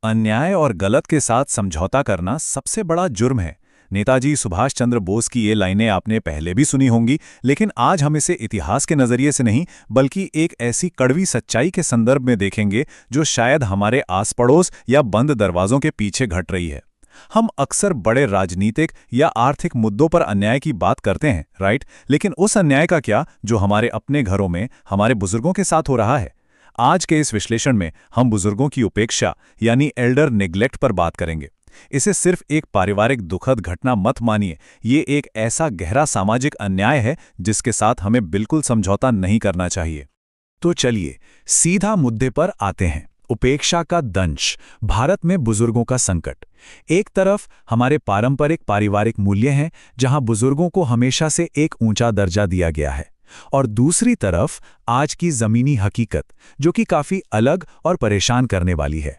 अन्याय और गलत के साथ समझौता करना सबसे बड़ा जुर्म है। नेताजी सुभाष चंद्र बोस की ये लाइनें आपने पहले भी सुनी होंगी, लेकिन आज हम इसे इतिहास के नज़रिए से नहीं बल्कि एक ऐसी कड़वी सच्चाई के संदर्भ में देखेंगे जो शायद हमारे आस पड़ोस या बंद दरवाजों के पीछे घट रही है। हम अक्सर बड़े राजनीतिक या आर्थिक मुद्दों पर अन्याय की बात करते हैं, राइट? लेकिन उस अन्याय का क्या जो हमारे अपने घरों में हमारे बुजुर्गों के साथ हो रहा है? आज के इस विश्लेषण में हम बुजुर्गों की उपेक्षा यानी एल्डर नेग्लेक्ट पर बात करेंगे। इसे सिर्फ एक पारिवारिक दुखद घटना मत मानिए, ये एक ऐसा गहरा सामाजिक अन्याय है जिसके साथ हमें बिल्कुल समझौता नहीं करना चाहिए। तो चलिए सीधा मुद्दे पर आते हैं। उपेक्षा का दंश, भारत में बुजुर्गों का संकट। एक तरफ हमारे पारंपरिक पारिवारिक मूल्य हैं जहां बुजुर्गों को हमेशा से एक ऊंचा दर्जा दिया गया है, और दूसरी तरफ आज की जमीनी हकीकत जो कि काफी अलग और परेशान करने वाली है।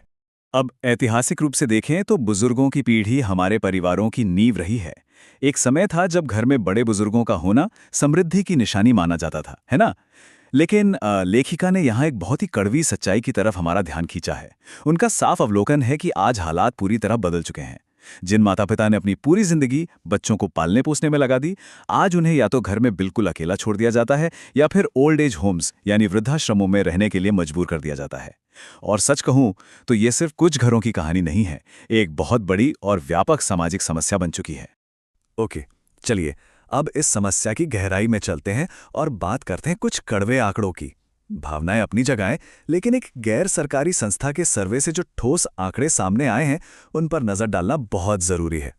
अब ऐतिहासिक रूप से देखें तो बुजुर्गों की पीढ़ी हमारे परिवारों की नींव रही है। एक समय था जब घर में बड़े बुजुर्गों का होना समृद्धि की निशानी माना जाता था, है ना? लेकिन लेखिका ने यहाँ एक बहुत ही कड़वी सच्चाई की तरफ हमारा ध्यान खींचा है। उनका साफ अवलोकन है कि आज हालात पूरी तरह बदल चुके हैं। जिन माता पिता ने अपनी पूरी जिंदगी बच्चों को पालने पोसने में लगा दी, आज उन्हें या तो घर में बिल्कुल अकेला छोड़ दिया जाता है या फिर ओल्ड एज होम्स यानी वृद्धाश्रमों में रहने के लिए मजबूर कर दिया जाता है। और सच कहूं तो ये सिर्फ कुछ घरों की कहानी नहीं है, एक बहुत बड़ी और व्यापक सामाजिक समस्या बन चुकी है। ओके, चलिए अब इस समस्या की गहराई में चलते हैं और बात करते हैं कुछ कड़वे आंकड़ों की। भावनाएं अपनी जगह हैं, लेकिन एक गैर सरकारी संस्था के सर्वे से जो ठोस आंकड़े सामने आए हैं उन पर नजर डालना बहुत जरूरी है।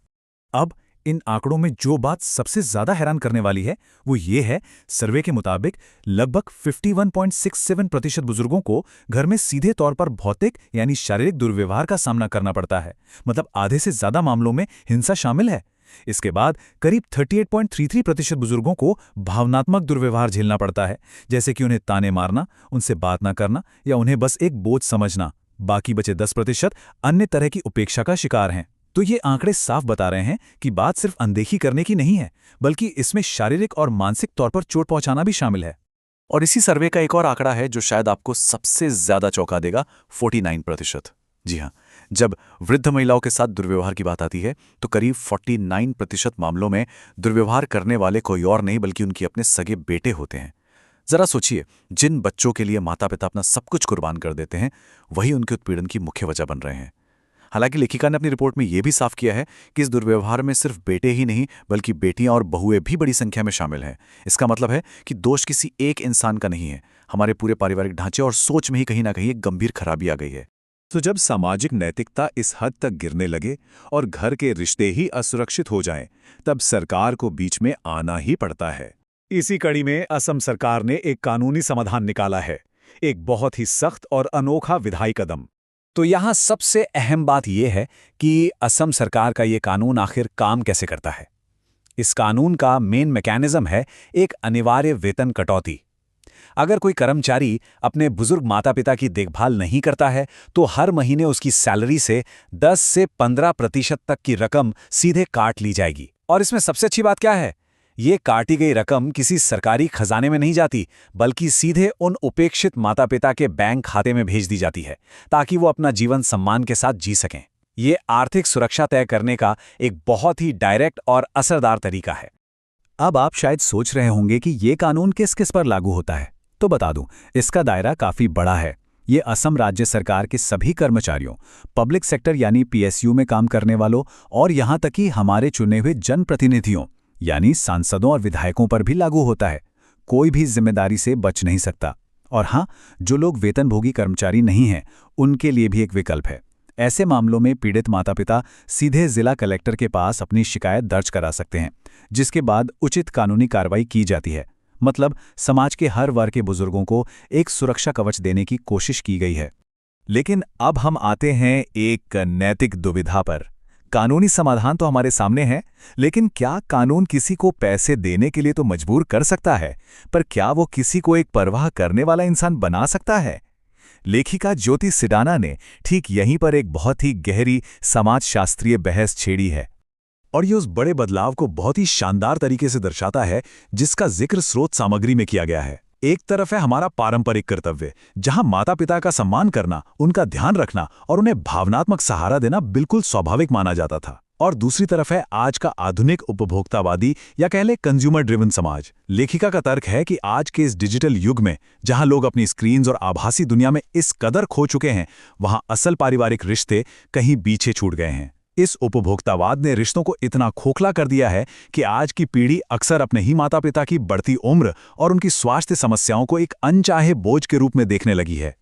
अब इन आंकड़ों में जो बात सबसे ज्यादा हैरान करने वाली है वो ये है, सर्वे के मुताबिक लगभग 51.67% बुजुर्गों को घर में सीधे तौर पर भौतिक यानी शारीरिक दुर्व्यवहार का सामना करना पड़ता है। मतलब आधे से ज्यादा मामलों में हिंसा शामिल है। इसके बाद करीब 38.33% बुजुर्गों को भावनात्मक दुर्व्यवहार झेलना पड़ता है, जैसे कि उन्हें ताने मारना, उनसे बात ना करना या उन्हें बस एक बोझ समझना। बाकी बचे 10% अन्य तरह की उपेक्षा का शिकार हैं। तो ये आंकड़े साफ बता रहे हैं कि बात सिर्फ अनदेखी करने की नहीं है, बल्कि इसमें शारीरिक और मानसिक तौर पर चोट पहुंचाना भी शामिल है। और इसी सर्वे का एक और आंकड़ा है जो शायद आपको सबसे ज्यादा चौंका देगा, 49%। जी हाँ, जब वृद्ध महिलाओं के साथ दुर्व्यवहार की बात आती है तो करीब 49% मामलों में दुर्व्यवहार करने वाले कोई और नहीं बल्कि उनके अपने सगे बेटे होते हैं। जरा सोचिए, जिन बच्चों के लिए माता पिता अपना सब कुछ कुर्बान कर देते हैं वही उनके उत्पीड़न की मुख्य वजह बन रहे हैं। हालांकि लेखिका ने अपनी रिपोर्ट में यह भी साफ किया है कि इस दुर्व्यवहार में सिर्फ बेटे ही नहीं बल्कि बेटियां और बहुएं भी बड़ी संख्या में शामिल हैं। इसका मतलब है कि दोष किसी एक इंसान का नहीं है, हमारे पूरे पारिवारिक ढांचे और सोच में ही कहीं ना कहीं एक गंभीर खराबी आ गई है। तो जब सामाजिक नैतिकता इस हद तक गिरने लगे और घर के रिश्ते ही असुरक्षित हो जाएं, तब सरकार को बीच में आना ही पड़ता है। इसी कड़ी में असम सरकार ने एक कानूनी समाधान निकाला है, एक बहुत ही सख्त और अनोखा विधायी कदम। तो यहाँ सबसे अहम बात यह है कि असम सरकार का ये कानून आखिर काम कैसे करता है। इस कानून का मेन मैकेनिज्म है एक अनिवार्य वेतन कटौती। अगर कोई कर्मचारी अपने बुजुर्ग माता पिता की देखभाल नहीं करता है तो हर महीने उसकी सैलरी से 10 से 15% तक की रकम सीधे काट ली जाएगी। और इसमें सबसे अच्छी बात क्या है, ये काटी गई रकम किसी सरकारी खजाने में नहीं जाती बल्कि सीधे उन उपेक्षित माता पिता के बैंक खाते में भेज दी जाती है ताकि वो अपना जीवन सम्मान के साथ जी सकें। ये आर्थिक सुरक्षा तय करने का एक बहुत ही डायरेक्ट और असरदार तरीका है। अब आप शायद सोच रहे होंगे कि ये कानून किस किस पर लागू होता है, तो बता दूं, इसका दायरा काफी बड़ा है। ये असम राज्य सरकार के सभी कर्मचारियों, पब्लिक सेक्टर यानी पीएसयू में काम करने वालों और यहां तक कि हमारे चुने हुए जनप्रतिनिधियों यानी सांसदों और विधायकों पर भी लागू होता है। कोई भी जिम्मेदारी से बच नहीं सकता। और हां, जो लोग वेतनभोगी कर्मचारी नहीं हैं उनके लिए भी एक विकल्प है। ऐसे मामलों में पीड़ित माता पिता सीधे जिला कलेक्टर के पास अपनी शिकायत दर्ज करा सकते हैं, जिसके बाद उचित कानूनी कार्रवाई की जाती है। मतलब समाज के हर वर्ग के बुजुर्गों को एक सुरक्षा कवच देने की कोशिश की गई है। लेकिन अब हम आते हैं एक नैतिक दुविधा पर। कानूनी समाधान तो हमारे सामने है, लेकिन क्या कानून किसी को पैसे देने के लिए तो मजबूर कर सकता है, पर क्या वो किसी को एक परवाह करने वाला इंसान बना सकता है? लेखिका ज्योति सिडाना ने ठीक यहीं पर एक बहुत ही गहरी समाजशास्त्रीय बहस छेड़ी है, और ये उस बड़े बदलाव को बहुत ही शानदार तरीके से दर्शाता है जिसका जिक्र स्रोत सामग्री में किया गया है। एक तरफ है हमारा पारंपरिक कर्तव्य, जहां माता पिता का सम्मान करना, उनका ध्यान रखना और उन्हें भावनात्मक सहारा देना बिल्कुल स्वाभाविक माना जाता था। और दूसरी तरफ है आज का आधुनिक उपभोक्तावादी या कह ले कंज्यूमर ड्रिवन समाज। लेखिका का तर्क है कि आज के इस डिजिटल युग में, जहां लोग अपनी स्क्रीन्स और आभासी दुनिया में इस कदर खो चुके हैं, वहां असल पारिवारिक रिश्ते कहीं पीछे छूट गए हैं। इस उपभोक्तावाद ने रिश्तों को इतना खोखला कर दिया है कि आज की पीढ़ी अक्सर अपने ही माता पिता की बढ़ती उम्र और उनकी स्वास्थ्य समस्याओं को एक अनचाहे बोझ के रूप में देखने लगी है।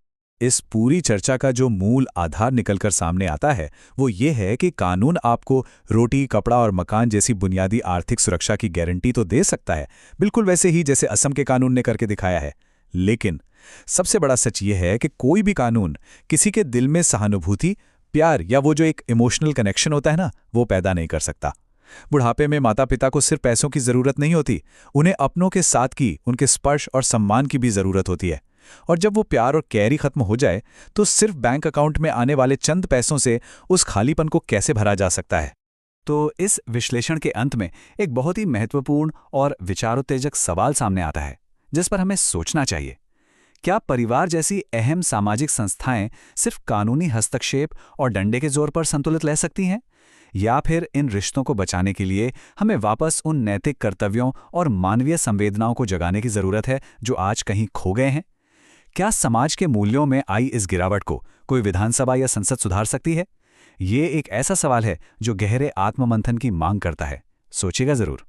इस पूरी चर्चा का जो मूल आधार निकलकर सामने आता है वो ये है कि कानून आपको रोटी, कपड़ा और मकान जैसी बुनियादी आर्थिक सुरक्षा की गारंटी तो दे सकता है, बिल्कुल वैसे ही जैसे असम के कानून ने करके दिखाया है। लेकिन सबसे बड़ा सच ये है कि कोई भी कानून किसी के दिल में सहानुभूति, प्यार या वो जो एक इमोशनल कनेक्शन होता है ना, वो पैदा नहीं कर सकता। बुढ़ापे में माता पिता को सिर्फ पैसों की जरूरत नहीं होती, उन्हें अपनों के साथ की, उनके स्पर्श और सम्मान की भी जरूरत होती है। और जब वो प्यार और केयर ही खत्म हो जाए तो सिर्फ बैंक अकाउंट में आने वाले चंद पैसों से उस खालीपन को कैसे भरा जा सकता है। तो इस विश्लेषण के अंत में एक बहुत ही महत्वपूर्ण और विचारोत्तेजक सवाल सामने आता है, जिस पर हमें सोचना चाहिए। क्या परिवार जैसी अहम सामाजिक संस्थाएं सिर्फ कानूनी हस्तक्षेप और डंडे के जोर पर संतुलित रह सकती हैं, या फिर इन रिश्तों को बचाने के लिए हमें वापस उन नैतिक कर्तव्यों और मानवीय संवेदनाओं को जगाने की जरूरत है जो आज कहीं खो गए हैं? क्या समाज के मूल्यों में आई इस गिरावट को कोई विधानसभा या संसद सुधार सकती है? ये एक ऐसा सवाल है जो गहरे आत्ममंथन की मांग करता है। सोचिएगा जरूर।